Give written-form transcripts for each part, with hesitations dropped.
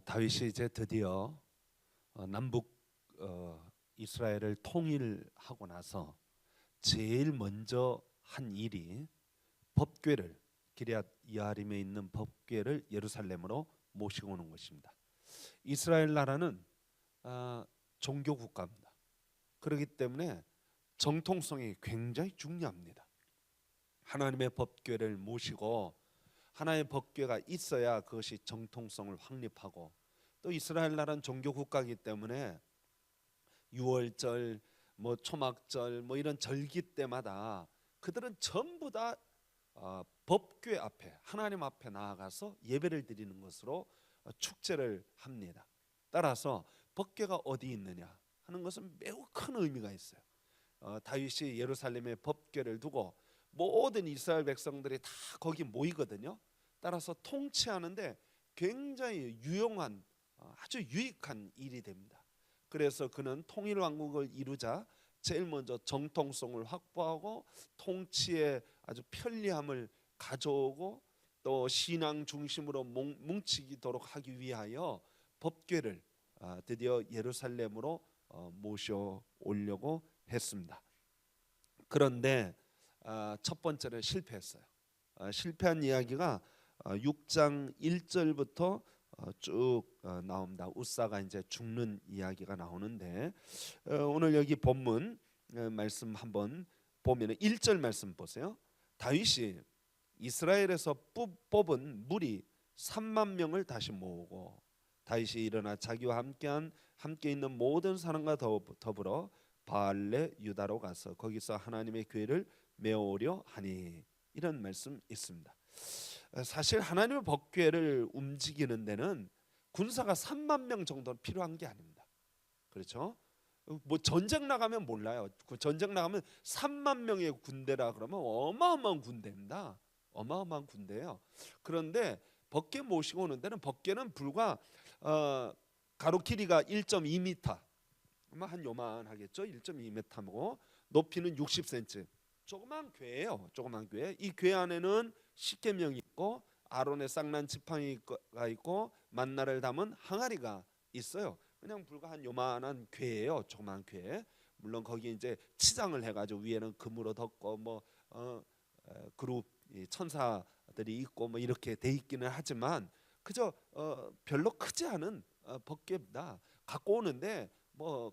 다윗이 이제 드디어 남북 이스라엘을 통일하고 나서 제일 먼저 한 일이 법궤를, 기럇 여아림에 있는 법궤를 예루살렘으로 모시고 오는 것입니다. 이스라엘 나라는 종교 국가입니다. 그렇기 때문에 정통성이 굉장히 중요합니다. 하나님의 법궤를 모시고 하나의 법궤가 있어야 그것이 정통성을 확립하고, 또 이스라엘 나라는 종교 국가이기 때문에 유월절, 초막절, 이런 절기 때마다 그들은 전부 다 법궤 앞에, 하나님 앞에 나아가서 예배를 드리는 것으로 축제를 합니다. 따라서 법궤가 어디 있느냐 하는 것은 매우 큰 의미가 있어요. 다윗이 예루살렘에 법궤를 두고 모든 이스라엘 백성들이 다 거기 모이거든요. 따라서 통치하는데 굉장히 유용한, 아주 유익한 일이 됩니다. 그래서 그는 통일 왕국을 이루자 제일 먼저 정통성을 확보하고 통치의 아주 편리함을 가져오고, 또 신앙 중심으로 뭉치도록 하기 위하여 법궤를 드디어 예루살렘으로 모셔오려고 했습니다. 그런데 첫 번째는 실패했어요. 실패한 이야기가 6장 1절부터 쭉 나옵니다. 우사가 이제 죽는 이야기가 나오는데, 오늘 여기 본문 말씀 한번 보면 1절 말씀 보세요. 다윗이 이스라엘에서 뽑은 무리 3만 명을 다시 모으고, 다윗이 일어나 자기와 함께 있는 모든 사람과 더불어 바알레 유다로 가서 거기서 하나님의 교회를 메우려 하니, 이런 말씀 있습니다. 사실 하나님의 법궤를 움직이는 데는 군사가 3만 명 정도는 필요한 게 아닙니다. 그렇죠? 전쟁 나가면 몰라요. 전쟁 나가면 3만 명의 군대라 그러면 어마어마한 군대입니다. 어마어마한 군대예요. 그런데 법궤 모시고 오는 데는, 법궤는 불과 가로 길이가 1.2m, 한 요만하겠죠. 1.2m고 높이는 60cm. 조그만 궤예요. 조그만 궤. 이 궤 안에는 십계명이 있고 아론의 쌍난 지팡이가 있고 만나를 담은 항아리가 있어요. 그냥 불과 한 요만한 궤예요. 조그만 궤. 물론 거기 이제 치장을 해가지고 위에는 금으로 덮고 그룹 천사들이 있고 이렇게 돼 있기는 하지만 그저 별로 크지 않은 법궤입니다. 갖고 오는데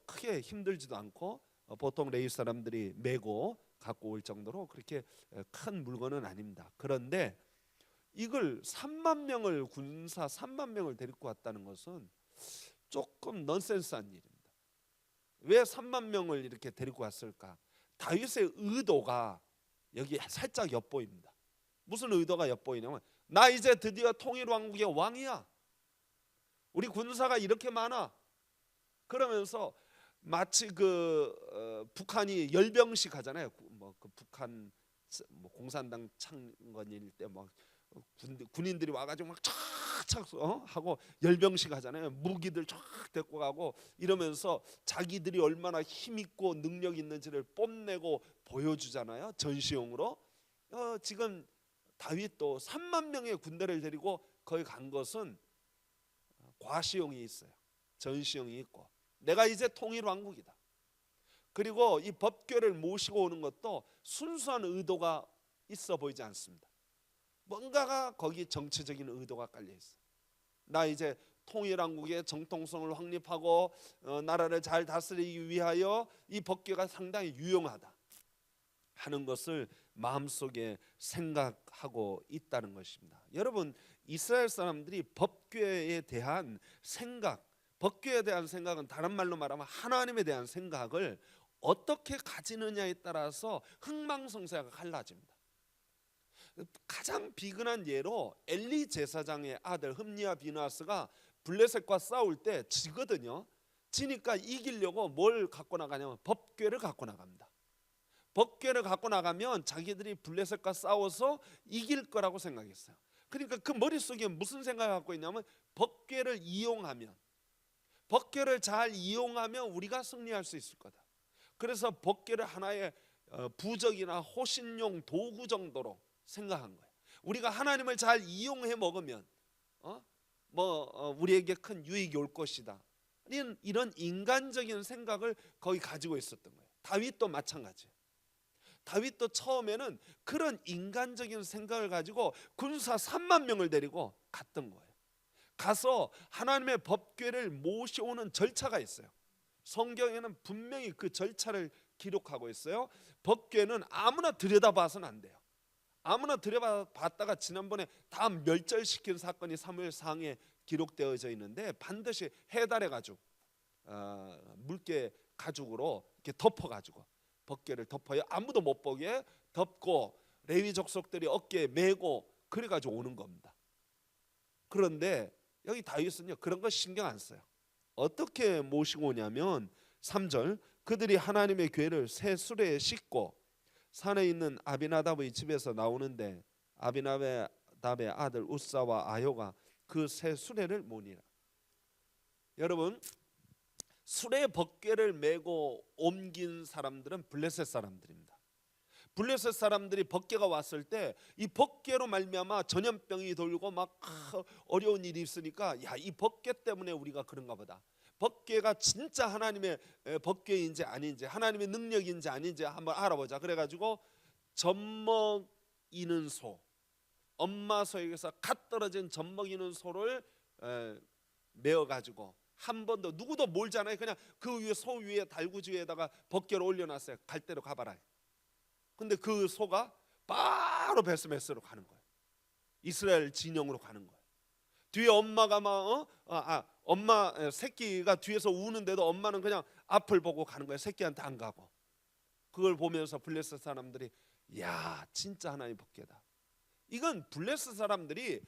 크게 힘들지도 않고 보통 레위 사람들이 메고 갖고 올 정도로 그렇게 큰 물건은 아닙니다. 그런데 이걸 3만 명을, 군사 3만 명을 데리고 왔다는 것은 조금 넌센스한 일입니다. 왜 3만 명을 이렇게 데리고 왔을까? 다윗의 의도가 여기 살짝 엿보입니다. 무슨 의도가 엿보이냐면, 나 이제 드디어 통일 왕국의 왕이야. 우리 군사가 이렇게 많아. 그러면서 마치 북한이 열병식 하잖아요. 그 북한 공산당 창건일 때 군인들이 와가지고 촥촥 하고 열병식 하잖아요. 무기들 쫙 데리고 가고 이러면서 자기들이 얼마나 힘 있고 능력 있는지를 뽐내고 보여주잖아요. 전시용으로. 지금 다윗도 3만 명의 군대를 데리고 거기 간 것은 과시용이 있어요. 전시용이 있고, 내가 이제 통일 왕국이다. 그리고 이 법궤를 모시고 오는 것도 순수한 의도가 있어 보이지 않습니다. 뭔가가 거기 정치적인 의도가 깔려 있어요. 나 이제 통일 왕국의 정통성을 확립하고 나라를 잘 다스리기 위하여 이 법궤가 상당히 유용하다 하는 것을 마음속에 생각하고 있다는 것입니다. 여러분, 이스라엘 사람들이 법궤에 대한 생각, 법궤에 대한 생각은 다른 말로 말하면 하나님에 대한 생각을 어떻게 가지느냐에 따라서 흥망성쇠가 갈라집니다. 가장 비근한 예로 엘리 제사장의 아들 흠니와 비느하스가 블레셋과 싸울 때 지거든요. 지니까 이기려고 뭘 갖고 나가냐면 법궤를 갖고 나갑니다. 법궤를 갖고 나가면 자기들이 블레셋과 싸워서 이길 거라고 생각했어요. 그러니까 그 머릿속에 무슨 생각을 갖고 있냐면, 법궤를 이용하면, 법궤를 잘 이용하면 우리가 승리할 수 있을 거다. 그래서 법궤를 하나의 부적이나 호신용 도구 정도로 생각한 거예요. 우리가 하나님을 잘 이용해 먹으면 우리에게 큰 유익이 올 것이다. 이런 인간적인 생각을 거의 가지고 있었던 거예요. 다윗도 마찬가지예요. 다윗도 처음에는 그런 인간적인 생각을 가지고 군사 3만 명을 데리고 갔던 거예요. 가서 하나님의 법궤를 모셔오는 절차가 있어요. 성경에는 분명히 그 절차를 기록하고 있어요. 법궤는 아무나 들여다봐서는 안 돼요. 아무나 들여다봤다가 지난번에 다 멸절시킨 사건이 사무엘상에 기록되어져 있는데 반드시 해달해가지고 물개 가죽으로 이렇게 덮어가지고 법궤를 덮어요. 아무도 못 보게 덮고 레위 족속들이 어깨에 메고 그래가지고 오는 겁니다. 그런데 여기 다윗은요 그런 거 신경 안 써요. 어떻게 모시고 오냐면 3절 그들이 하나님의 궤를 새 수레에 싣고 산에 있는 아비나답의 집에서 나오는데 아비나답의 아들 우사와 아효가 그 새 수레를 모니라. 여러분 수레 법궤를 메고 옮긴 사람들은 블레셋 사람들입니다. 블레셋 사람들이 법궤가 왔을 때 이 법궤로 말미암아 전염병이 돌고 막 어려운 일이 있으니까 야, 이 법궤 때문에 우리가 그런가 보다. 법궤가 진짜 하나님의 법궤인지 아닌지 하나님의 능력인지 아닌지 한번 알아보자. 그래가지고 젖먹이는 소, 엄마 소에게서 갓 떨어진 젖먹이는 소를 메어가지고 한 번도 누구도 몰잖아요. 그냥 그 위에 소 위에 달구지 위에다가 법궤를 올려놨어요. 갈 대로 가봐라. 근데 그 소가 바로 베스메스로 가는 거예요. 이스라엘 진영으로 가는 거예요. 뒤에 엄마가 엄마 새끼가 뒤에서 우는데도 엄마는 그냥 앞을 보고 가는 거예요. 새끼한테 안 가고. 그걸 보면서 블레셋 사람들이 야 진짜 하나님의 법궤다. 이건 블레셋 사람들이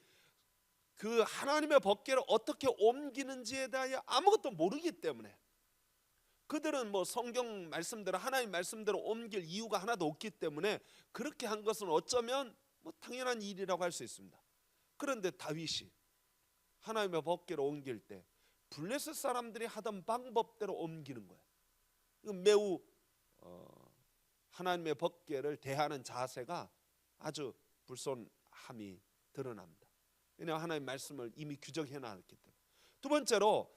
그 하나님의 법궤를 어떻게 옮기는지에 대하여 아무것도 모르기 때문에 그들은 성경 말씀대로 하나님 말씀대로 옮길 이유가 하나도 없기 때문에 그렇게 한 것은 어쩌면 당연한 일이라고 할 수 있습니다. 그런데 다윗이 하나님의 법궤를 옮길 때 블레셋 사람들이 하던 방법대로 옮기는 거예요. 이건 매우 하나님의 법궤를 대하는 자세가 아주 불손함이 드러납니다. 왜냐하면 하나님의 말씀을 이미 규정해 놨기 때문에. 두 번째로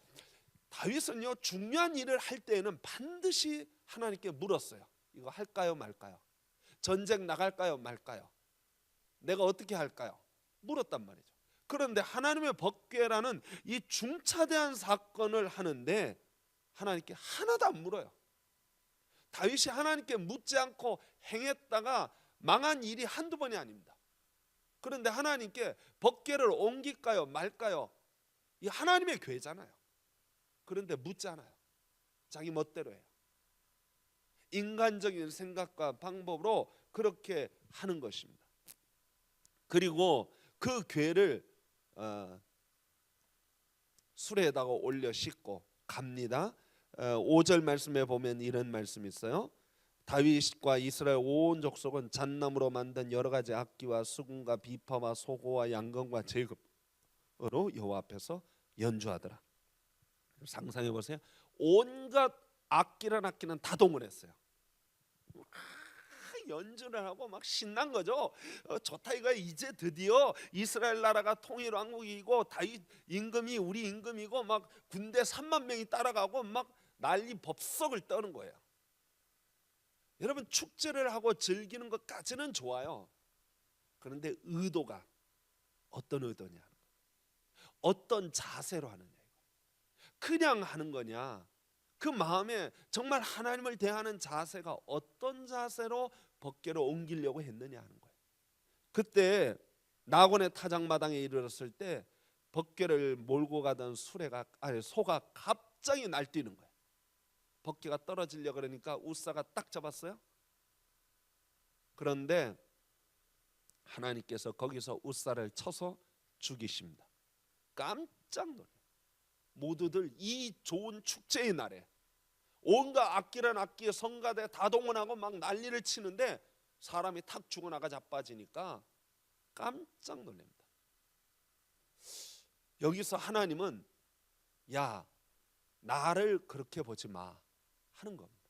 다윗은요 중요한 일을 할 때에는 반드시 하나님께 물었어요. 이거 할까요 말까요? 전쟁 나갈까요 말까요? 내가 어떻게 할까요? 물었단 말이죠. 그런데 하나님의 법궤라는 이 중차대한 사건을 하는데 하나님께 하나도 안 물어요. 다윗이 하나님께 묻지 않고 행했다가 망한 일이 한두 번이 아닙니다. 그런데 하나님께 법궤를 옮길까요 말까요? 이 하나님의 궤잖아요. 그런데 묻잖아요. 자기 멋대로 해요. 인간적인 생각과 방법으로 그렇게 하는 것입니다. 그리고 그 궤를 수레에다가 올려 싣고 갑니다. 5절 말씀에 보면 이런 말씀이 있어요. 다윗과 이스라엘 온 족속은 잣나무로 만든 여러 가지 악기와 수금과 비파와 소고와 양금과 제금으로 여호와 앞에서 연주하더라. 상상해 보세요. 온갖 악기란 악기는 다 동원했어요. 연주를 하고 막 신난 거죠. 좋다 이거 이제 드디어 이스라엘 나라가 통일 왕국이고 다윗 임금이 우리 임금이고 막 군대 3만 명이 따라가고 막 난리 법석을 떠는 거예요. 여러분 축제를 하고 즐기는 것까지는 좋아요. 그런데 의도가 어떤 의도냐, 어떤 자세로 하느냐, 그냥 하는 거냐, 그 마음에 정말 하나님을 대하는 자세가 어떤 자세로 법궤를 옮기려고 했느냐 하는 거예요. 그때 나곤의 타작마당에 이르렀을 때 법궤를 몰고 가던 소가 갑자기 날뛰는 거예요. 법궤가 떨어지려 그러니까 우사가 딱 잡았어요. 그런데 하나님께서 거기서 우사를 쳐서 죽이십니다. 깜짝 놀라요. 모두들 이 좋은 축제의 날에 온갖 악기란 악기에 성가대 다 동원하고 막 난리를 치는데 사람이 탁 죽어나가 자빠지니까 깜짝 놀랍니다. 여기서 하나님은 야 나를 그렇게 보지 마 하는 겁니다.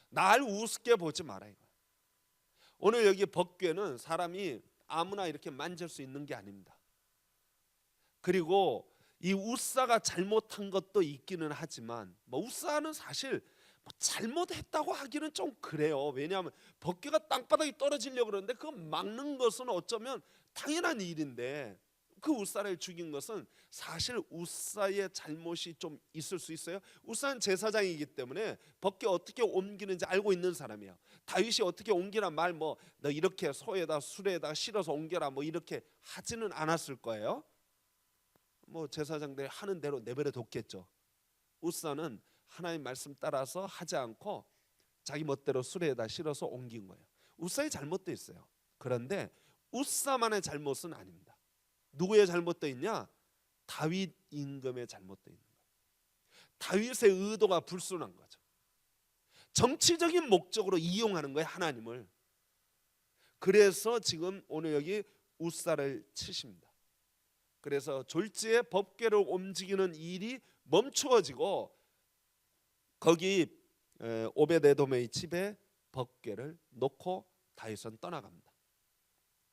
날 우습게 보지 마라 이거. 오늘 여기 법궤는 사람이 아무나 이렇게 만질 수 있는 게 아닙니다. 그리고 이 우사가 잘못한 것도 있기는 하지만 우사는 사실 잘못했다고 하기는 좀 그래요. 왜냐하면 법궤가 땅바닥에 떨어지려고 그러는데 그거 막는 것은 어쩌면 당연한 일인데 그 우사를 죽인 것은 사실 우사의 잘못이 좀 있을 수 있어요. 우사는 제사장이기 때문에 법궤 어떻게 옮기는지 알고 있는 사람이에요. 다윗이 어떻게 옮기란 말 너 이렇게 소에다 수레에다 실어서 옮겨라 이렇게 하지는 않았을 거예요. 제사장들이 하는 대로 내버려 뒀겠죠. 우사는 하나님 말씀 따라서 하지 않고 자기 멋대로 수레에다 실어서 옮긴 거예요. 우사의 잘못도 있어요. 그런데 우사만의 잘못은 아닙니다. 누구의 잘못도 있냐? 다윗 임금의 잘못도 있는 거예요. 다윗의 의도가 불순한 거죠. 정치적인 목적으로 이용하는 거예요, 하나님을. 그래서 지금 오늘 여기 우사를 치십니다. 그래서 졸지에 법궤를 움직이는 일이 멈추어지고 거기 오벳에돔의 집에 법궤를 놓고 다윗은 떠나갑니다.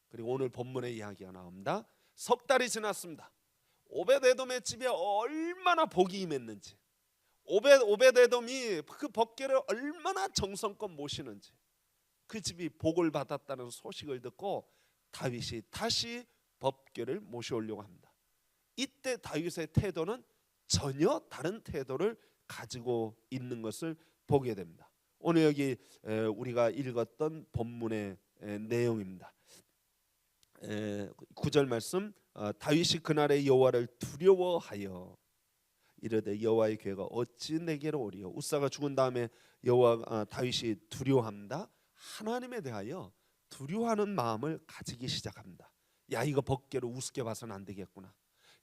그리고 오늘 본문에 이야기가 나옵니다. 석 달이 지났습니다. 오벳에돔의 집에 얼마나 복이 임했는지, 오벳에돔이 그 법궤를 얼마나 정성껏 모시는지, 그 집이 복을 받았다는 소식을 듣고 다윗이 다시 법궤를 모셔오려고 합니다. 이때 다윗의 태도는 전혀 다른 태도를 가지고 있는 것을 보게 됩니다. 오늘 여기 우리가 읽었던 본문의 내용입니다. 9절 말씀, 다윗이 그날의 여호와를 두려워하여 이르되 여호와의 괴가 어찌 내게로 오리요. 우사가 죽은 다음에 다윗이 두려워합니다. 하나님에 대하여 두려워하는 마음을 가지기 시작합니다. 야, 이거 법궤로 우습게 봐서는 안 되겠구나.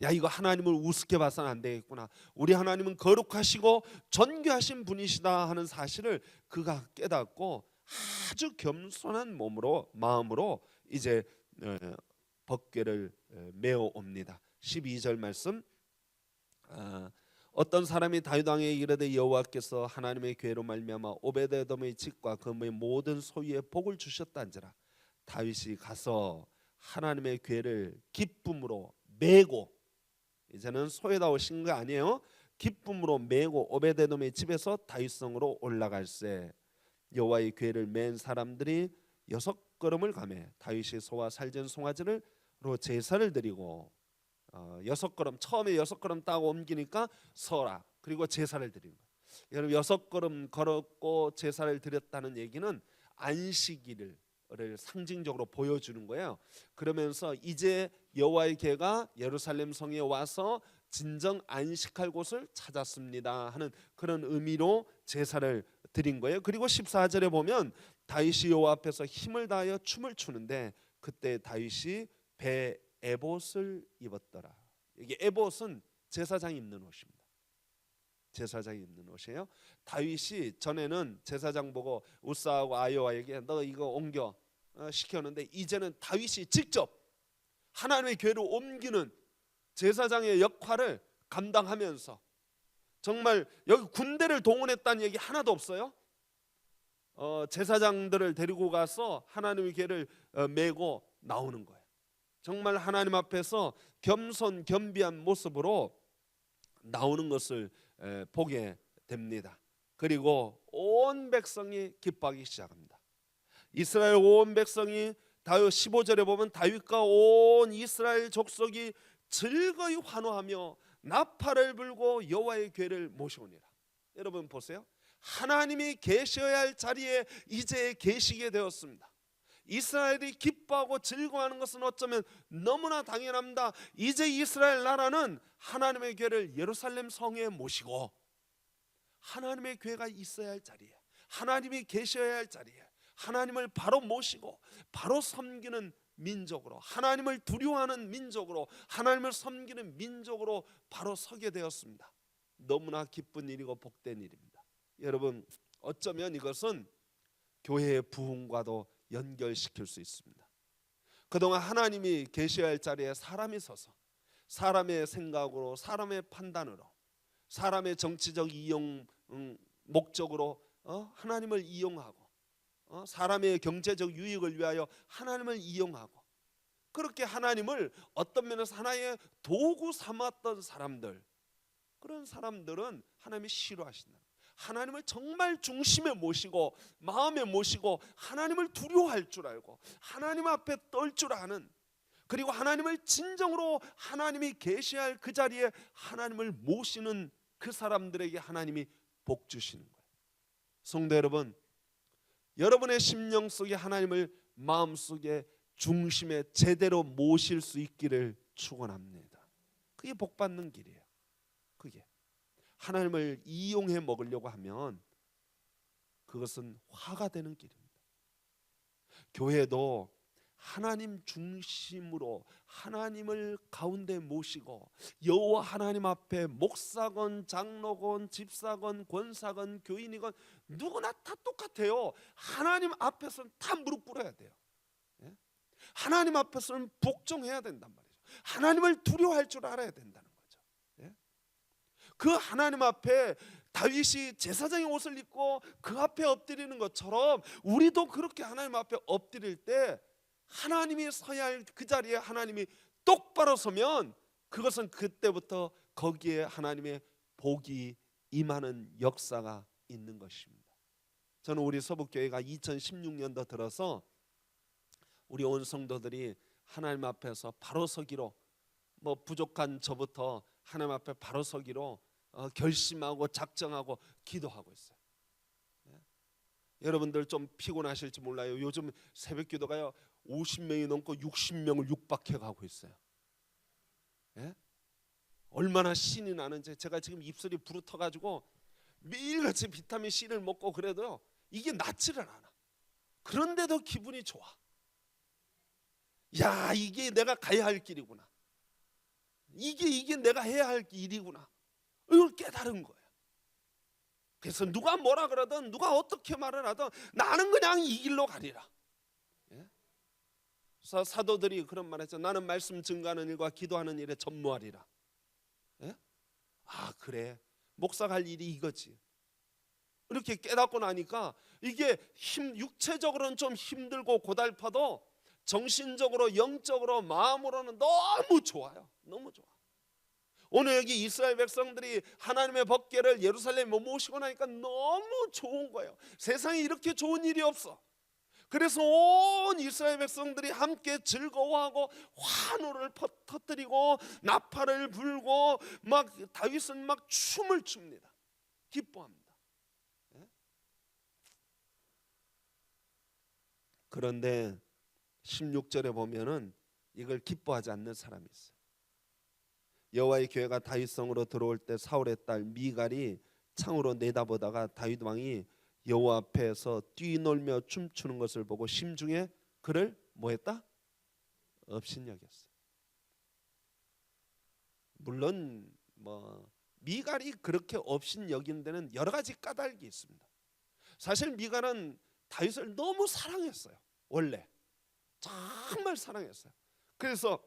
야, 이거 하나님을 우습게 봐서는 안 되겠구나. 우리 하나님은 거룩하시고 존귀하신 분이시다 하는 사실을 그가 깨닫고 아주 겸손한 마음으로 이제 법궤를 메어 옵니다. 12절 말씀, 어떤 사람이 다윗 왕에게 이르되 여호와께서 하나님의 괴로 말미암아 오벳에돔의 집과 그의 모든 소유에 복을 주셨단지라. 다윗이 가서 하나님의 괴를 기쁨으로 메고, 이제는 소에다 오신 거 아니에요. 기쁨으로 메고 오벳에돔의 집에서 다윗성으로 올라갈새 여호와의 괴를 맨 사람들이 6걸음을 가매 다윗이 소와 살전 송아지로 제사를 드리고 6걸음, 처음에 6걸음 따고 옮기니까 서라, 그리고 제사를 드린 거예요. 여러분, 6걸음 걸었고 제사를 드렸다는 얘기는 안식일을 상징적으로 보여주는 거예요. 그러면서 이제 여호와의 괴가 예루살렘 성에 와서 진정 안식할 곳을 찾았습니다 하는 그런 의미로 제사를 드린 거예요. 그리고 14절에 보면 다윗이 여호와 앞에서 힘을 다하여 춤을 추는데 그때 다윗이 배 에봇을 입었더라. 이게 에봇은 제사장이 입는 옷입니다. 제사장이 입는 옷이에요. 다윗이 전에는 제사장 보고 우사하고 아요아에게 너 이거 옮겨 시켰는데 이제는 다윗이 직접 하나님의 괴를 옮기는 제사장의 역할을 감당하면서, 정말 여기 군대를 동원했다는 얘기 하나도 없어요. 제사장들을 데리고 가서 하나님의 괴를 메고 나오는 거예요. 정말 하나님 앞에서 겸손 겸비한 모습으로 나오는 것을 보게 됩니다. 그리고 온 백성이 기뻐하기 시작합니다. 이스라엘 온 백성이, 다윗 15절에 보면 다윗과 온 이스라엘 족속이 즐거이 환호하며 나팔을 불고 여호와의 괴를 모셔오니라. 여러분 보세요. 하나님이 계셔야 할 자리에 이제 계시게 되었습니다. 이스라엘이 기뻐하고 즐거워하는 것은 어쩌면 너무나 당연합니다. 이제 이스라엘 나라는 하나님의 괴를 예루살렘 성에 모시고 하나님의 괴가 있어야 할 자리에, 하나님이 계셔야 할 자리에 하나님을 바로 모시고 바로 섬기는 민족으로, 하나님을 두려워하는 민족으로, 하나님을 섬기는 민족으로 바로 서게 되었습니다. 너무나 기쁜 일이고 복된 일입니다. 여러분, 어쩌면 이것은 교회의 부흥과도 연결시킬 수 있습니다. 그동안 하나님이 계셔야 할 자리에 사람이 서서 사람의 생각으로, 사람의 판단으로, 사람의 정치적 이용 목적으로 하나님을 이용하고 사람의 경제적 유익을 위하여 하나님을 이용하고 그렇게 하나님을 어떤 면에서 하나의 도구 삼았던 사람들, 그런 사람들은 하나님이 싫어하신다. 하나님을 정말 중심에 모시고 마음에 모시고 하나님을 두려워할 줄 알고 하나님 앞에 떨 줄 아는, 그리고 하나님을 진정으로 하나님이 계시할 그 자리에 하나님을 모시는 그 사람들에게 하나님이 복 주시는 거예요. 성도 여러분, 여러분의 심령 속에 하나님을 마음속에 중심에 제대로 모실 수 있기를 축원합니다. 그게 복 받는 길이에요. 그게 하나님을 이용해 먹으려고 하면 그것은 화가 되는 길입니다. 교회도 하나님 중심으로 하나님을 가운데 모시고 여호와 하나님 앞에 목사건 장로건 집사건 권사건 교인이건 누구나 다 똑같아요. 하나님 앞에서는 다 무릎 꿇어야 돼요. 하나님 앞에서는 복종해야 된단 말이죠. 하나님을 두려워할 줄 알아야 된다는 거죠. 그 하나님 앞에 다윗이 제사장의 옷을 입고 그 앞에 엎드리는 것처럼 우리도 그렇게 하나님 앞에 엎드릴 때 하나님이 서야 할 그 자리에 하나님이 똑바로 서면 그것은 그때부터 거기에 하나님의 복이 임하는 역사가 있는 것입니다. 저는 우리 서북교회가 2016년도 들어서 우리 온 성도들이 하나님 앞에서 바로 서기로, 부족한 저부터 하나님 앞에 바로 서기로 결심하고 작정하고 기도하고 있어요. 여러분들 좀 피곤하실지 몰라요. 요즘 새벽 기도가요 50명이 넘고 60명을 육박해 가고 있어요. 얼마나 신이 나는지. 제가 지금 입술이 부르터 가지고 매일같이 비타민 C를 먹고 그래도요 이게 낫지를 않아. 그런데도 기분이 좋아. 야, 이게 내가 가야 할 길이구나. 이게 내가 해야 할 일이구나. 이걸 깨달은 거예요. 그래서 누가 뭐라 그러든 누가 어떻게 말을 하든 나는 그냥 이 길로 가리라. 사도들이 그런 말 했죠. 나는 말씀 증거하는 일과 기도하는 일에 전무하리라. 아, 그래, 목사가 할 일이 이거지. 이렇게 깨닫고 나니까 이게 육체적으로는 좀 힘들고 고달파도 정신적으로 영적으로 마음으로는 너무 좋아요. 너무 좋아. 오늘 여기 이스라엘 백성들이 하나님의 법궤를 예루살렘에 모시고 나니까 너무 좋은 거예요. 세상에 이렇게 좋은 일이 없어. 그래서 온 이스라엘 백성들이 함께 즐거워하고 환호를 터뜨리고 나팔을 불고 막 다윗은 막 춤을 춥니다. 기뻐합니다. 그런데 16절에 보면은 이걸 기뻐하지 않는 사람이 있어요. 여호와의 교회가 다윗성으로 들어올 때 사울의 딸 미갈이 창으로 내다보다가 다윗 왕이 여호와 앞에서 뛰놀며 춤추는 것을 보고 심중에 그를 뭐했다? 업신여겼어요. 물론 미갈이 그렇게 업신여긴 데는 여러 가지 까닭이 있습니다. 사실 미갈은 다윗을 너무 사랑했어요. 원래 정말 사랑했어요. 그래서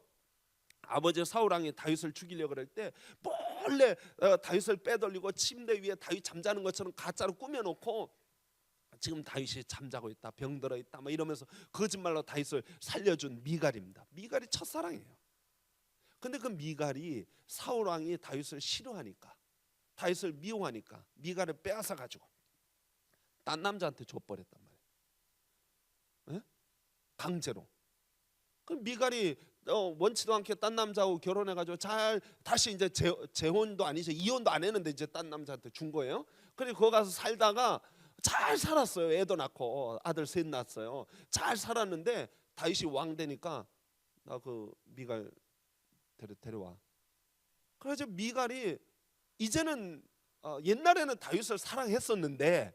아버지 사울왕이 다윗을 죽이려고 그럴 때 몰래 다윗을 빼돌리고 침대 위에 다윗 잠자는 것처럼 가짜로 꾸며놓고 지금 다윗이 잠자고 있다, 병들어 있다 이러면서 거짓말로 다윗을 살려준 미갈입니다. 미갈이 첫사랑이에요. 근데 그 미갈이 사울왕이 다윗을 싫어하니까, 다윗을 미워하니까 미갈을 빼앗아 가지고 딴 남자한테 줘버렸단 말이에요. 강제로. 그 미갈이 원치도 않게 딴 남자하고 결혼해가지고 잘 다시 이제 재혼도 아니죠, 이혼도 안 했는데 이제 딴 남자한테 준 거예요. 그리고 거기 가서 살다가 잘 살았어요. 애도 낳고 아들 셋 낳았어요. 잘 살았는데 다윗이 왕 되니까 나 그 미갈 데려와. 그래서 미갈이 이제는 옛날에는 다윗을 사랑했었는데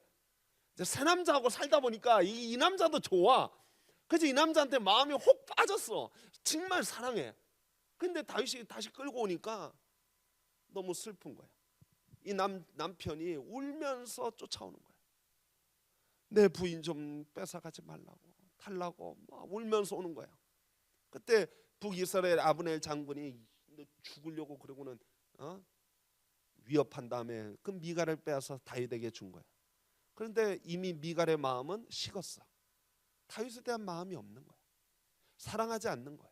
이제 새 남자하고 살다 보니까 이 남자도 좋아. 그래서 이 남자한테 마음이 혹 빠졌어. 정말 사랑해. 근데 다윗이 다시 끌고 오니까 너무 슬픈 거야. 이 남편이 울면서 쫓아오는 거야. 내 부인 좀 뺏어가지 말라고, 달라고 막 울면서 오는 거야. 그때 북이스라엘 아브넬 장군이 죽으려고 그러고는 위협한 다음에 그 미갈을 빼앗아 다윗에게 준 거야. 그런데 이미 미갈의 마음은 식었어. 다윗에 대한 마음이 없는 거야. 사랑하지 않는 거야.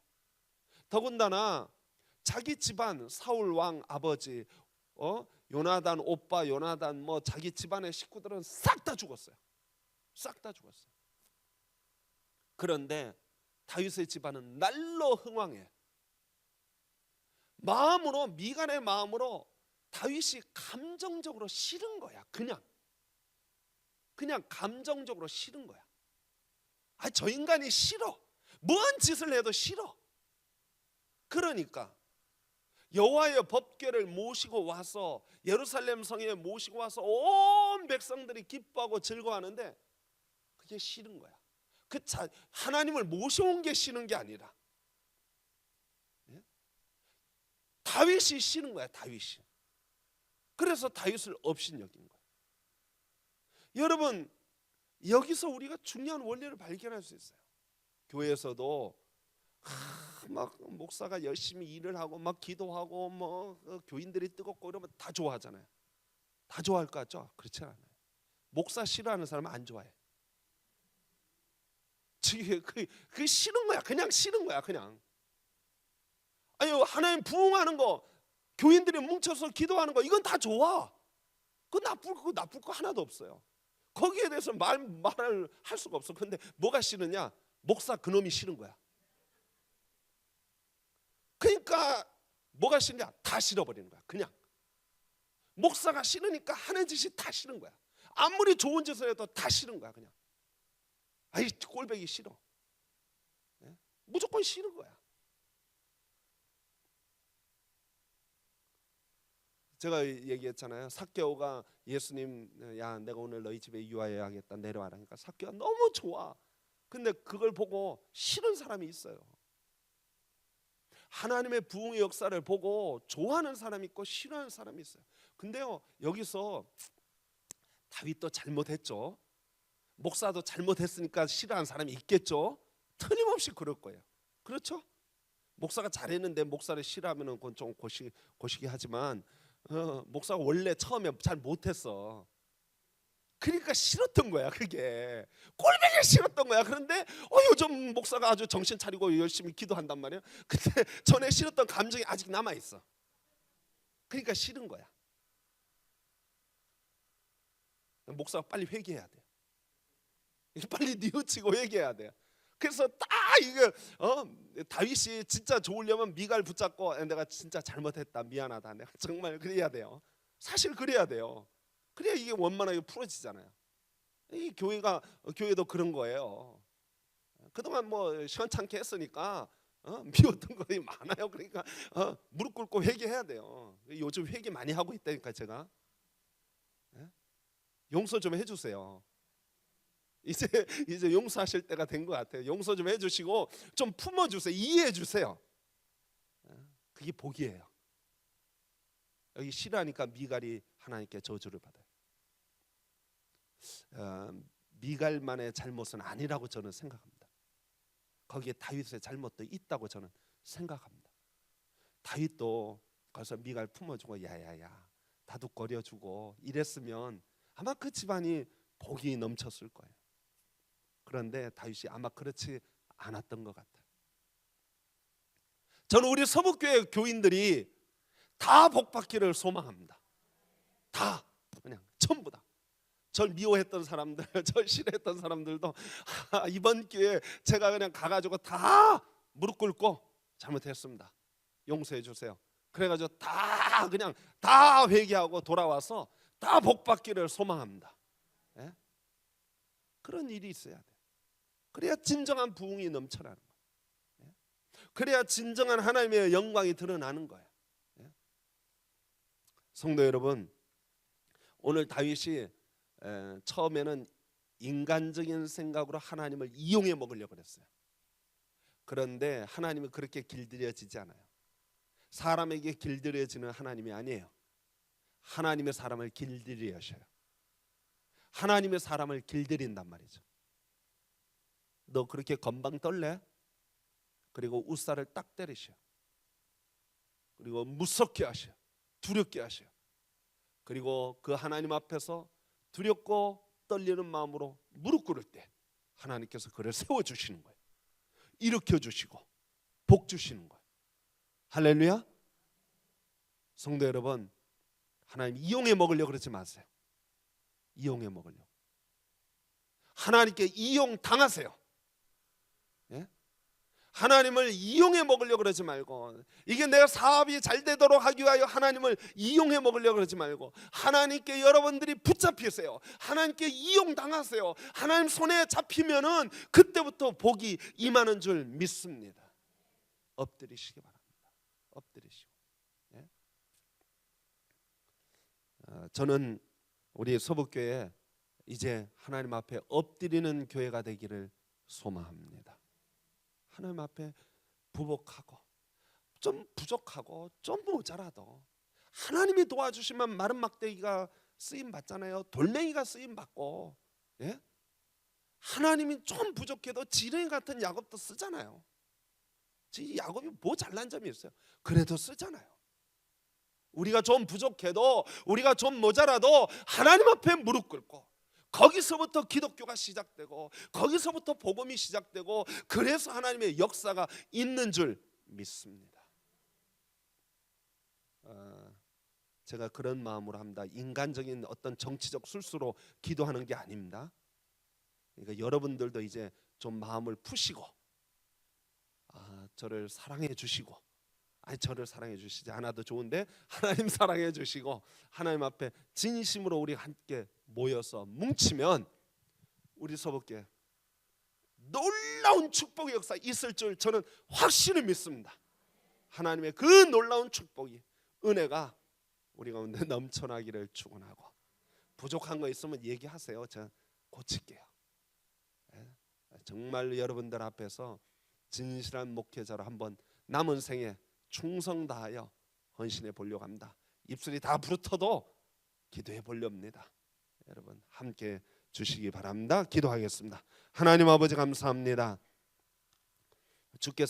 더군다나 자기 집안 사울 왕 아버지, 요나단 오빠 요나단 뭐 자기 집안의 식구들은 싹 다 죽었어요. 싹 다 죽었어요. 그런데 다윗의 집안은 날로 흥왕해. 마음으로, 미간의 마음으로 다윗이 감정적으로 싫은 거야. 그냥 감정적으로 싫은 거야. 저 인간이 싫어. 뭔 짓을 해도 싫어. 그러니까 여호와의 법궤를 모시고 와서 예루살렘 성에 모시고 와서 온 백성들이 기뻐하고 즐거워하는데 그게 싫은 거야. 하나님을 모셔온 게 싫은 게 아니라 다윗이 싫은 거야. 다윗이. 그래서 다윗을 업신여긴 거야. 여러분, 여기서 우리가 중요한 원리를 발견할 수 있어요. 교회에서도 막 목사가 열심히 일을 하고 막 기도하고 뭐 교인들이 뜨겁고 이러면 다 좋아하잖아요. 다 좋아할 것 같죠? 그렇지 않아요. 목사 싫어하는 사람은 안 좋아해. 그게 싫은 거야. 그냥 싫은 거야. 그냥. 아니, 하나님 부흥하는 거, 교인들이 뭉쳐서 기도하는 거, 이건 다 좋아. 그거 나쁠 거 하나도 없어요. 거기에 대해서 말을 할 수가 없어. 근데 뭐가 싫으냐? 목사 그놈이 싫은 거야. 그러니까 뭐가 싫냐? 다 싫어버리는 거야. 그냥 목사가 싫으니까 하는 짓이 다 싫은 거야. 아무리 좋은 짓을 해도 다 싫은 거야. 그냥 꼴보기 싫어. 무조건 싫은 거야. 제가 얘기했잖아요. 삭개오가 예수님, 야 내가 오늘 너희 집에 유하여야겠다, 내려와라. 그러니까 삭개오가 너무 좋아. 근데 그걸 보고 싫은 사람이 있어요. 하나님의 부흥의 역사를 보고 좋아하는 사람이 있고 싫어하는 사람이 있어요. 근데요, 여기서 다윗도 잘못했죠. 목사도 잘못했으니까 싫어하는 사람이 있겠죠. 틀림없이 그럴 거예요. 그렇죠? 목사가 잘했는데 목사를 싫어하면 그건 좀 고시기 하지만 목사가 원래 처음에 잘 못했어. 그러니까 싫었던 거야. 그게 꼴보기 싫었던 거야. 그런데 요즘 목사가 아주 정신 차리고 열심히 기도한단 말이야. 근데 전에 싫었던 감정이 아직 남아있어. 그러니까 싫은 거야. 목사가 빨리 회개해야 돼. 빨리 뉘우치고 회개해야 돼. 그래서 딱 이게 다윗이 진짜 좋으려면 미갈 붙잡고 내가 진짜 잘못했다, 미안하다, 내가 정말 그래야 돼요. 사실 그래야 돼요. 그래야 이게 원만하게 풀어지잖아요. 이 교회도 그런 거예요. 그동안 뭐 시원찮게 했으니까 미웠던 것이 많아요. 그러니까 무릎 꿇고 회개해야 돼요. 요즘 회개 많이 하고 있다니까 제가. 용서 좀 해주세요. 이제 용서하실 때가 된 것 같아요. 용서 좀 해주시고 좀 품어주세요. 이해해주세요. 그게 복이에요. 여기 싫어하니까 미갈이 하나님께 저주를 받아요. 미갈만의 잘못은 아니라고 저는 생각합니다. 거기에 다윗의 잘못도 있다고 저는 생각합니다. 다윗도 가서 미갈 품어주고 야야야 다독거려주고 이랬으면 아마 그 집안이 복이 넘쳤을 거예요. 그런데 다윗이 아마 그렇지 않았던 것 같아요. 저는 우리 서북교회 교인들이 다 복받기를 소망합니다. 다 그냥 전부 다. 절 미워했던 사람들, 절 싫어했던 사람들도 이번 기회에 제가 그냥 가가지고 다 무릎 꿇고 잘못했습니다, 용서해 주세요. 그래가지고 다 그냥 다 회개하고 돌아와서 다 복받기를 소망합니다. 예? 그런 일이 있어야 돼. 그래야 진정한 부흥이 넘쳐나는 거예요. 그래야 진정한 하나님의 영광이 드러나는 거예요. 성도 여러분, 오늘 다윗이 처음에는 인간적인 생각으로 하나님을 이용해 먹으려고 그랬어요. 그런데 하나님은 그렇게 길들여지지 않아요. 사람에게 길들여지는 하나님이 아니에요. 하나님의 사람을 길들이셔요. 하나님의 사람을 길들인단 말이죠. 너 그렇게 건방 떨래? 그리고 우살을 딱 때리셔. 그리고 무섭게 하셔. 두렵게 하셔. 그리고 그 하나님 앞에서 두렵고 떨리는 마음으로 무릎 꿇을 때 하나님께서 그를 세워주시는 거예요. 일으켜 주시고 복 주시는 거예요. 할렐루야. 성도 여러분, 하나님 이용해 먹으려고 그러지 마세요. 이용해 먹으려고. 하나님께 이용 당하세요. 예? 하나님을 이용해 먹으려고 그러지 말고, 이게 내가 사업이 잘 되도록 하기 위하여 하나님을 이용해 먹으려고 그러지 말고, 하나님께 여러분들이 붙잡히세요. 하나님께 이용 당하세요. 하나님 손에 잡히면은 그때부터 복이 임하는 줄 믿습니다. 엎드리시기 바랍니다. 엎드리시고. 예? 저는 우리 서북교회 이제 하나님 앞에 엎드리는 교회가 되기를 소망합니다. 하나님 앞에 부복하고 좀 부족하고 좀 모자라도 하나님이 도와주시면 마른 막대기가 쓰임 받잖아요. 돌멩이가 쓰임 받고, 예? 하나님이 좀 부족해도 지렁이 같은 야곱도 쓰잖아요. 야곱이 뭐 잘난 점이 있어요? 그래도 쓰잖아요. 우리가 좀 부족해도, 우리가 좀 모자라도 하나님 앞에 무릎 꿇고, 거기서부터 기독교가 시작되고, 거기서부터 복음이 시작되고, 그래서 하나님의 역사가 있는 줄 믿습니다. 제가 그런 마음으로 합니다. 인간적인 어떤 정치적 술수로 기도하는 게 아닙니다. 그러니까 여러분들도 이제 좀 마음을 푸시고, 저를 사랑해 주시고, 저를 사랑해 주시지 않아도 좋은데 하나님 사랑해 주시고, 하나님 앞에 진심으로 우리 함께 모여서 뭉치면 우리 서북교회 놀라운 축복의 역사 있을 줄 저는 확실히 믿습니다. 하나님의 그 놀라운 축복이, 은혜가 우리 가운데 넘쳐나기를 축원하고, 부족한 거 있으면 얘기하세요. 제가 고칠게요. 정말 여러분들 앞에서 진실한 목회자로 한번 남은 생에 충성 다하여 헌신해 보려고 합니다. 입술이 다 부르터도 기도해 보렵니다. 여러분 함께 주시기 바랍니다. 기도하겠습니다. 하나님 아버지 감사합니다. 주께서